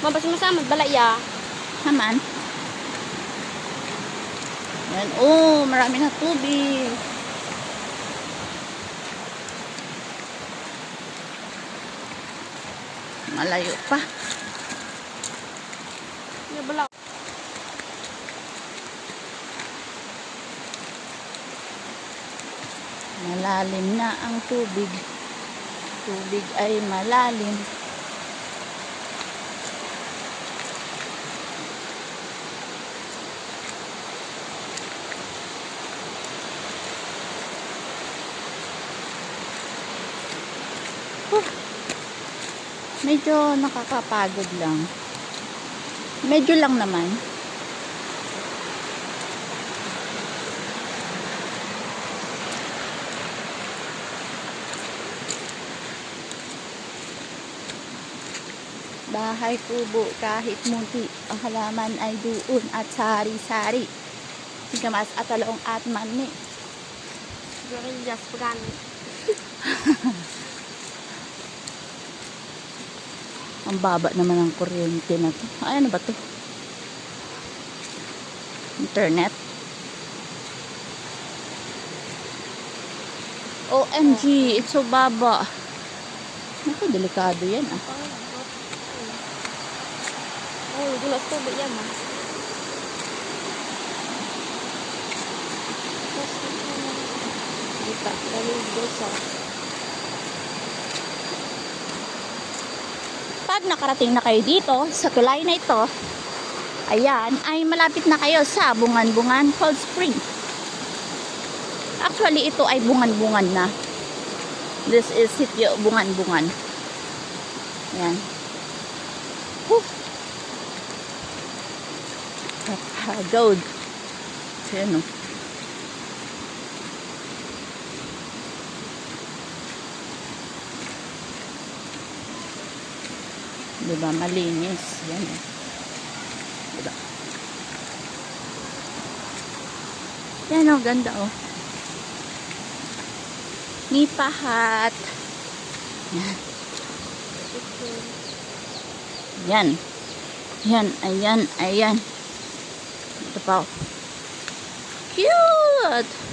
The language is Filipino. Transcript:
Mabas masamad balaya. Haman. Yan. Oh, marami na tubig. Malayo pa. Nabala. Malalim na ang tubig. Tubig ay malalim. Medyo nakakapagod lang. Medyo lang naman. Bahay kubo kahit munti, ang halaman ay doon at sari-sari. Sigamas at talong at mani. Just pagkan. Ang baba naman ng kuryente na to. Ay, ano ba to? Internet. OMG, it's so baba. Naku, delikado yan ah. Oh, gulas to ba yan ah? Kita, galigos ah. Pag nakarating na kayo dito sa tulay na ito, ayan, ay malapit na kayo sa Bungan-Bungan Cold Spring. Actually, ito ay Bungan-Bungan na. This is Sitio Bungan-Bungan. Ayan. Whew. Kapagod. Ayan o. Diba, malinis. Yan eh. Diba? Yan o, ganda o. Nipahat. Yan. Yan. Yan, ayan, ayan. Ito pa o. Cute!